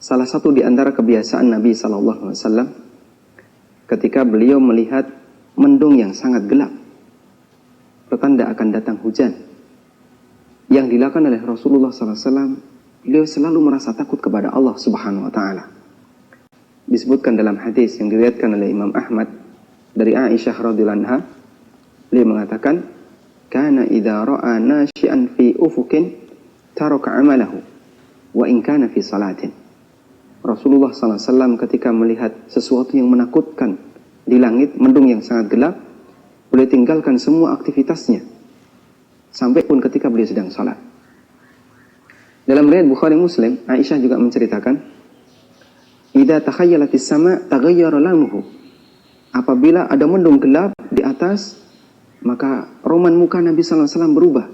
salah satu di antara kebiasaan Nabi SAW ketika beliau melihat mendung yang sangat gelap, pertanda akan datang hujan, yang dilakukan oleh Rasulullah SAW, beliau selalu merasa takut kepada Allah Subhanahu Wa Taala. Disebutkan dalam hadis yang diriwayatkan oleh Imam Ahmad dari Aisyah radhiyallahu anha, beliau mengatakan, "Kana idza ra'a nashi'an fi ufukin taraka 'amalahu wa in kana fi salatin." Rasulullah SAW ketika melihat sesuatu yang menakutkan di langit, mendung yang sangat gelap, beliau tinggalkan semua aktivitasnya, sampai pun ketika beliau sedang salat. Dalam riwayat Bukhari Muslim, Aisyah juga menceritakan, "Idza takhayyalatis sama' taghayyara lanuhu." Apabila ada mendung gelap di atas, maka roman muka Nabi SAW berubah,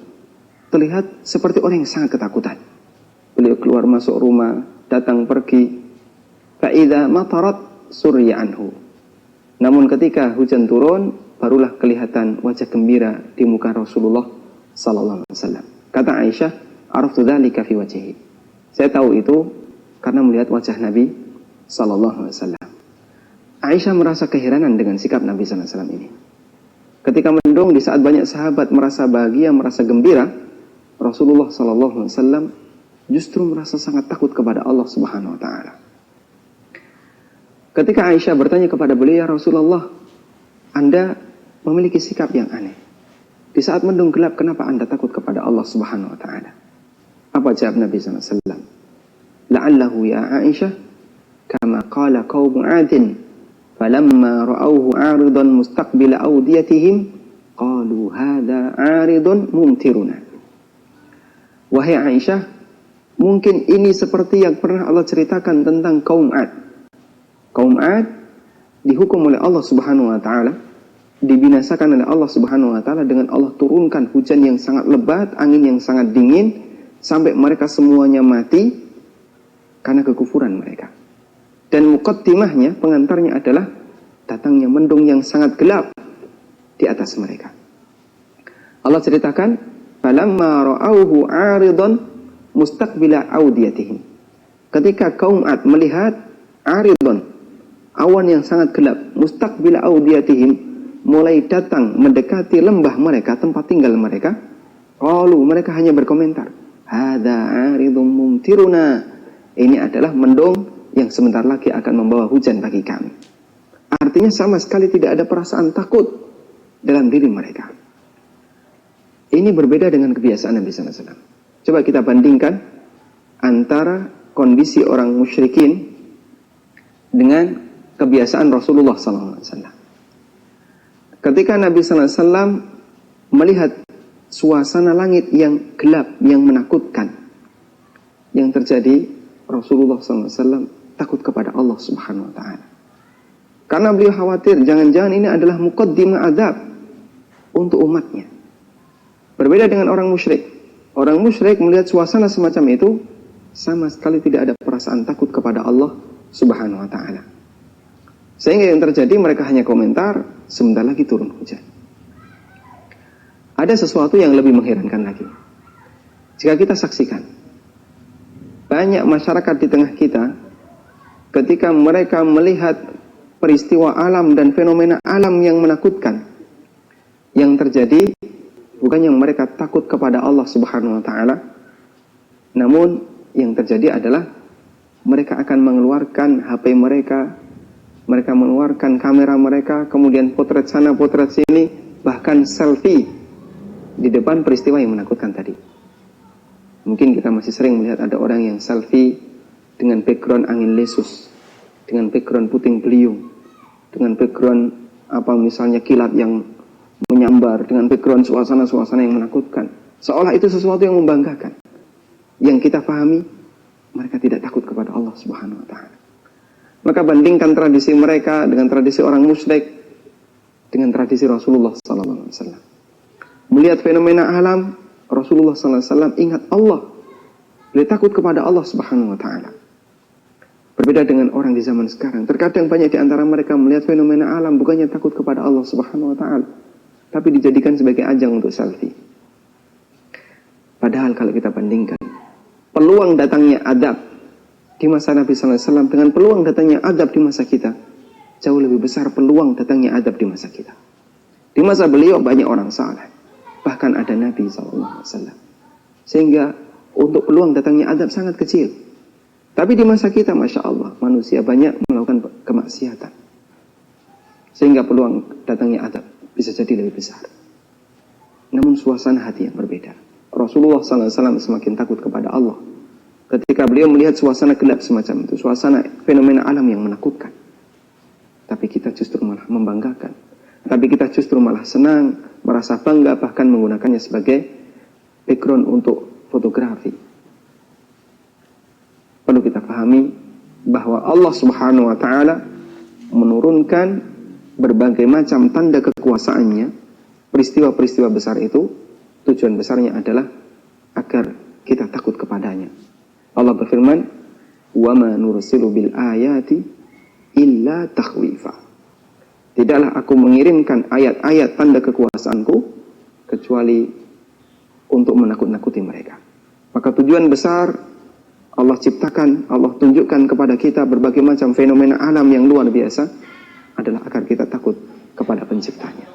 terlihat seperti orang yang sangat ketakutan. Beliau keluar masuk rumah, datang pergi. Fa'idha matarat surya anhu. Namun ketika hujan turun, barulah kelihatan wajah gembira di muka Rasulullah sallallahu alaihi wasallam. Kata Aisyah, "Araftu dzalika fi wajhihi." Saya tahu itu karena melihat wajah Nabi sallallahu alaihi wasallam. Aisyah merasa keheranan dengan sikap Nabi sallallahu alaihi wasallam ini. Ketika mendung, di saat banyak sahabat merasa bahagia, merasa gembira, Rasulullah sallallahu alaihi wasallam justru merasa sangat takut kepada Allah Subhanahu wa taala. Ketika Aisyah bertanya kepada beliau, "Ya Rasulullah, Anda memiliki sikap yang aneh. Di saat mendung gelap, kenapa Anda takut kepada Allah Subhanahu wa taala?" Apa jawab Nabi sallallahu alaihi wasallam? "La'allahu ya Aisyah kama qala qaum 'adin falamma ra'awhu 'aridan mustaqbila awdiyatihim qalu hadha 'aridun mumtiruna." Wahai Aisyah, mungkin ini seperti yang pernah Allah ceritakan tentang kaum 'Ad. Kaum 'Ad dihukum oleh Allah Subhanahu wa taala, dibinasakan oleh Allah Subhanahu wa taala dengan Allah turunkan hujan yang sangat lebat, angin yang sangat dingin, sampai mereka semuanya mati karena kekufuran mereka. Dan muqaddimahnya, pengantarnya adalah datangnya mendung yang sangat gelap di atas mereka. Allah ceritakan, "Falamma ra'awhu 'aridan mustaqbila awdiyatihim." Ketika kaum 'Ad melihat 'aridan, awan yang sangat gelap, mustaqbila awdiyatihim, mulai datang mendekati lembah mereka, tempat tinggal mereka, qalu, mereka hanya berkomentar, "Hadza 'aridun mumtiruna." Ini adalah mendung yang sebentar lagi akan membawa hujan bagi kami. Artinya sama sekali tidak ada perasaan takut dalam diri mereka. Ini berbeda dengan kebiasaan Nabi sallallahu alaihi wasallam. Coba kita bandingkan antara kondisi orang musyrikin dengan kebiasaan Rasulullah sallallahu alaihi wasallam. Ketika Nabi sallallahu alaihi wasallam melihat suasana langit yang gelap, yang menakutkan, yang terjadi, Rasulullah sallallahu alaihi wasallam takut kepada Allah Subhanahu wa taala. Karena beliau khawatir jangan-jangan ini adalah muqaddimah azab untuk umatnya. Berbeda dengan orang musyrik. Orang musyrik melihat suasana semacam itu, sama sekali tidak ada perasaan takut kepada Allah Subhanahu wa taala. Sehingga yang terjadi, mereka hanya komentar, sebentar lagi turun hujan. Ada sesuatu yang lebih mengherankan lagi. Jika kita saksikan, banyak masyarakat di tengah kita, ketika mereka melihat peristiwa alam dan fenomena alam yang menakutkan, yang terjadi, bukannya mereka takut kepada Allah Subhanahu wa taala, namun yang terjadi adalah mereka akan mengeluarkan HP mereka mengeluarkan kamera mereka, kemudian potret sana, potret sini, bahkan selfie di depan peristiwa yang menakutkan tadi. Mungkin kita masih sering melihat ada orang yang selfie dengan background angin lesus, dengan background puting beliung, dengan background misalnya kilat yang menyambar, dengan background suasana-suasana yang menakutkan. Seolah itu sesuatu yang membanggakan. Yang kita pahami, mereka tidak takut kepada Allah Subhanahu wa taala. Maka bandingkan tradisi mereka dengan tradisi orang musyrik dengan tradisi Rasulullah sallallahu alaihi wasallam. Melihat fenomena alam, Rasulullah sallallahu alaihi wasallam ingat Allah. Beliau takut kepada Allah Subhanahu wa taala. Berbeda dengan orang di zaman sekarang. Terkadang banyak di antara mereka melihat fenomena alam bukannya takut kepada Allah Subhanahu wa taala, tapi dijadikan sebagai ajang untuk selfie. Padahal kalau kita bandingkan, peluang datangnya adab di di masa Nabi SAW dengan peluang datangnya adab di masa kita, jauh lebih besar peluang datangnya adab di masa kita. Di masa beliau banyak orang saleh, bahkan ada Nabi SAW. Sehingga untuk peluang datangnya adab sangat kecil. Tapi di masa kita, Masya Allah, manusia banyak melakukan kemaksiatan. Sehingga peluang datangnya adab bisa jadi lebih besar. Namun suasana hati yang berbeda. Rasulullah SAW semakin takut kepada Allah ketika beliau melihat suasana gelap semacam itu, suasana fenomena alam yang menakutkan. Tapi kita justru malah membanggakan. Tapi kita justru malah senang, merasa bangga, bahkan menggunakannya sebagai background untuk fotografi. Perlu kita pahami bahwa Allah Subhanahu wa Ta'ala menurunkan berbagai macam tanda kekuasaannya. Peristiwa-peristiwa besar itu tujuan besarnya adalah agar kita takut kepadanya. Allah berfirman, "Wa ma nursilu bil ayati illa takhwifa." Tidaklah aku mengirimkan ayat-ayat tanda kekuasaanku kecuali untuk menakut-nakuti mereka. Maka tujuan besar Allah ciptakan, Allah tunjukkan kepada kita berbagai macam fenomena alam yang luar biasa adalah agar kita takut kepada penciptanya.